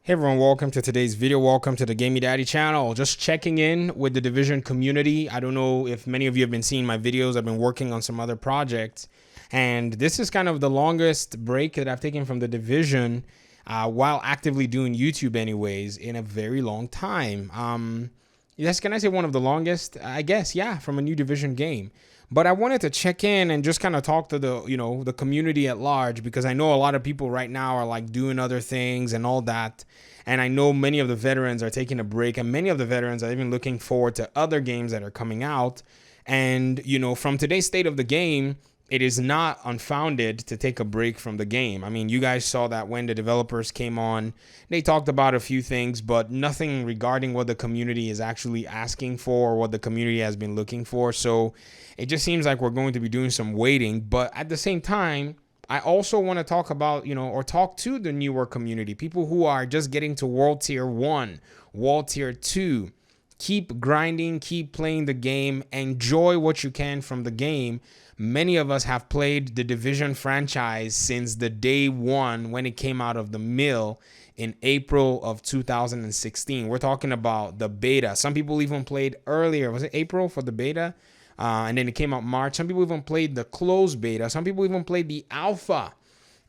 Hey everyone, welcome to today's video. Welcome to the Gamey Daddy channel. Just checking in with the Division community. I don't know if many of you have been seeing my videos. I've been working on some other projects, and this is kind of the longest break that I've taken from the Division while actively doing YouTube anyways in a very long time. Yes, can I say one of the longest? I guess, yeah, from a new Division game. But I wanted to check in and just kind of talk to the community at large, because I know a lot of people right now are like doing other things and all that. And I know many of the veterans are taking a break, and many of the veterans are even looking forward to other games that are coming out. And, from today's state of the game, it is not unfounded to take a break from the game. I mean, you guys saw that when the developers came on, they talked about a few things, but nothing regarding what the community is actually asking for or what the community has been looking for. So it just seems like we're going to be doing some waiting. But at the same time, I also want to talk about, or talk to the newer community, people who are just getting to World Tier 1, World Tier 2. Keep grinding, keep playing the game, enjoy what you can from the game. Many of us have played the Division franchise since the day one when it came out of the mill in April of 2016. We're talking about the beta. Some people even played earlier. Was it April for the beta? And then it came out March. Some people even played the closed beta. Some people even played the alpha,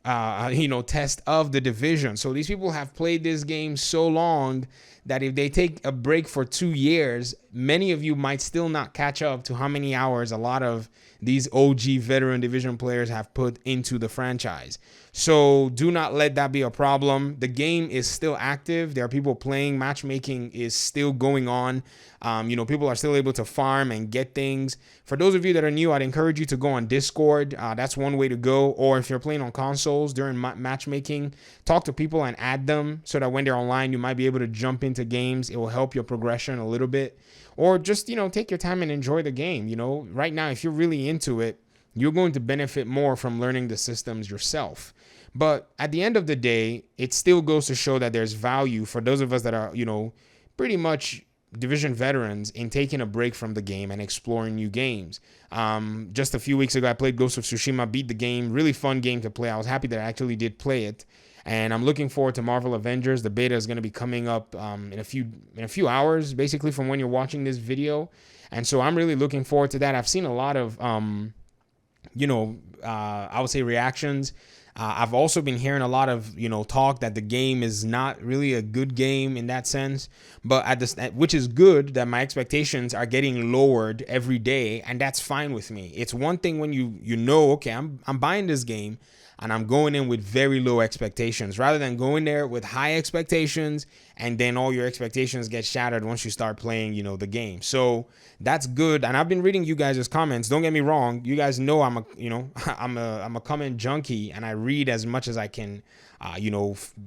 test of the Division. So these people have played this game so long that if they take a break for 2 years, many of you might still not catch up to how many hours a lot of these OG veteran Division players have put into the franchise. So do not let that be a problem. The game is still active. There are people playing. Matchmaking is still going on. People are still able to farm and get things. For those of you that are new, I'd encourage you to go on Discord. That's one way to go. Or if you're playing on consoles during matchmaking, talk to people and add them so that when they're online, you might be able to jump into games. It will help your progression a little bit. Or just, take your time and enjoy the game. Right now, if you're really into it, you're going to benefit more from learning the systems yourself. But at the end of the day, it still goes to show that there's value for those of us that are, pretty much Division veterans in taking a break from the game and exploring new games. Just a few weeks ago, I played Ghost of Tsushima, beat the game. Really fun game to play. I was happy that I actually did play it. And I'm looking forward to Marvel Avengers. The beta is going to be coming up in a few hours, basically from when you're watching this video. And so I'm really looking forward to that. I've seen a lot of, I would say reactions. I've also been hearing a lot of, talk that the game is not really a good game in that sense, but which is good that my expectations are getting lowered every day, and that's fine with me. It's one thing when okay, I'm buying this game and I'm going in with very low expectations rather than going there with high expectations and then all your expectations get shattered once you start playing, the game. So that's good. And I've been reading you guys' comments. Don't get me wrong. You guys know I'm a comment junkie, and I read as much as I can,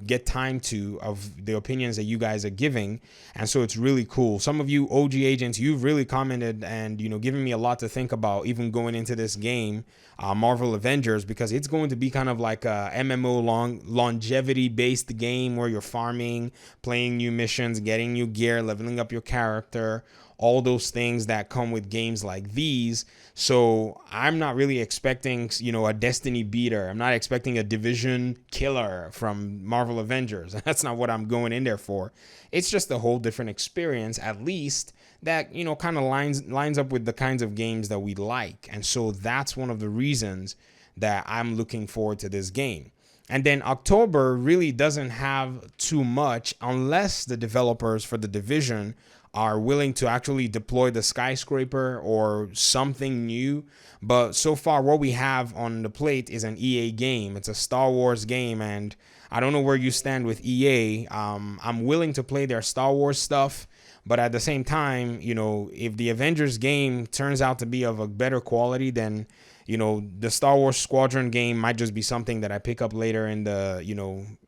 get time of the opinions that you guys are giving. And so it's really cool. Some of you OG agents, you've really commented and, giving me a lot to think about even going into this game, Marvel Avengers, because it's going to be kind of like a MMO longevity based game where you're farming, playing new missions, getting new gear, leveling up your character, all those things that come with games like these. So I'm not really expecting, a Destiny beater. I'm not expecting a Division killer from Marvel Avengers. That's not what I'm going in there for. It's just a whole different experience, at least that, kind of lines up with the kinds of games that we like. And so that's one of the reasons that I'm looking forward to this game. And then October really doesn't have too much unless the developers for the Division are willing to actually deploy the skyscraper or something new. But so far, what we have on the plate is an EA game. It's a Star Wars game, and I don't know where you stand with EA. I'm willing to play their Star Wars stuff, but at the same time, if the Avengers game turns out to be of a better quality, then the Star Wars Squadron game might just be something that I pick up later in the,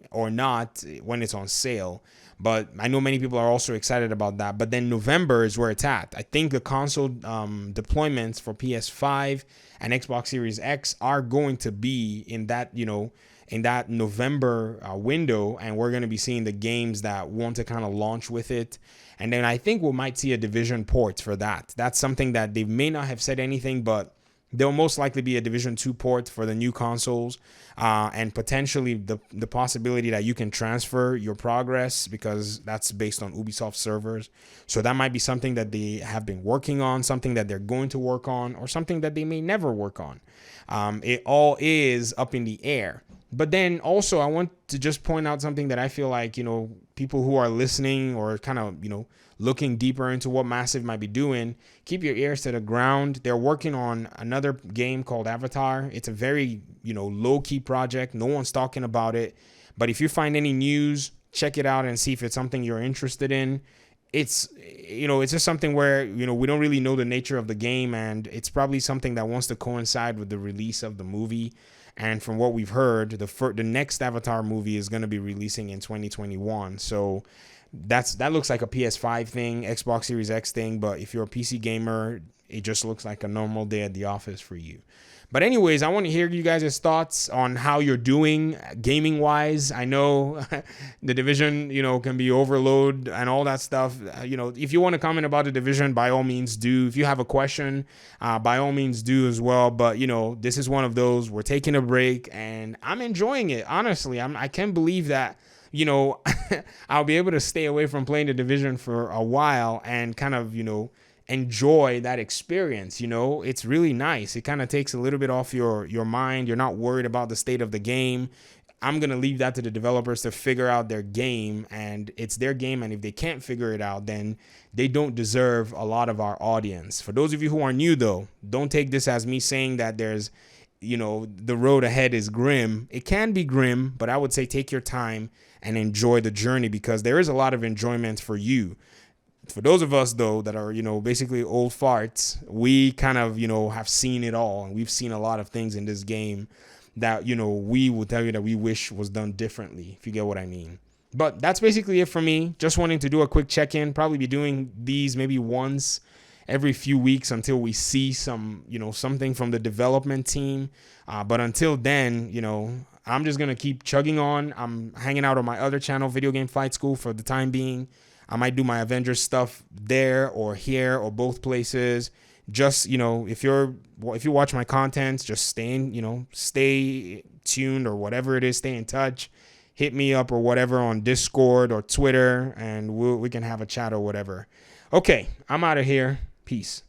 or not when it's on sale. But I know many people are also excited about that. But then November is where it's at. I think the console deployments for PS5 and Xbox Series X are going to be in that, in that November window. And we're going to be seeing the games that want to kind of launch with it. And then I think we might see a Division port for that. That's something that they may not have said anything, but There'll most likely be a Division 2 port for the new consoles, and potentially the possibility that you can transfer your progress, because that's based on Ubisoft servers. So that might be something that they have been working on, something that they're going to work on, or something that they may never work on. It all is up in the air. But then also, I want to just point out something that I feel like, people who are listening or kind of, looking deeper into what Massive might be doing, keep your ears to the ground. They're working on another game called Avatar. It's a very, low-key project. No one's talking about it. But if you find any news, check it out and see if it's something you're interested in. It's just something where, we don't really know the nature of the game, and it's probably something that wants to coincide with the release of the movie. And from what we've heard, the next Avatar movie is going to be releasing in 2021. So that looks like a PS5 thing, Xbox Series X thing. But if you're a PC gamer, it just looks like a normal day at the office for you. But anyways, I want to hear you guys' thoughts on how you're doing gaming wise. I know the Division, can be overload and all that stuff. If you want to comment about the Division, by all means do. If you have a question, by all means do as well. But, this is one of those, we're taking a break and I'm enjoying it. Honestly, I can't believe that, I'll be able to stay away from playing the Division for a while and kind of, enjoy that experience. It's really nice. It kind of takes a little bit off your mind. You're not worried about the state of the game. I'm going to leave that to the developers to figure out their game, and it's their game. And if they can't figure it out, then they don't deserve a lot of our audience. For those of you who are new though, don't take this as me saying that there's, the road ahead is grim. It can be grim, but I would say take your time and enjoy the journey, because there is a lot of enjoyment for you. For those of us, though, that are, basically old farts, we kind of, have seen it all. And we've seen a lot of things in this game that, we will tell you that we wish was done differently, if you get what I mean. But that's basically it for me. Just wanting to do a quick check-in. Probably be doing these maybe once every few weeks until we see some, something from the development team. But until then, I'm just going to keep chugging on. I'm hanging out on my other channel, Video Game Flight School, for the time being. I might do my Avengers stuff there or here or both places. Just, if you watch my content, just stay tuned or whatever it is, stay in touch. Hit me up or whatever on Discord or Twitter, and we can have a chat or whatever. Okay, I'm out of here. Peace.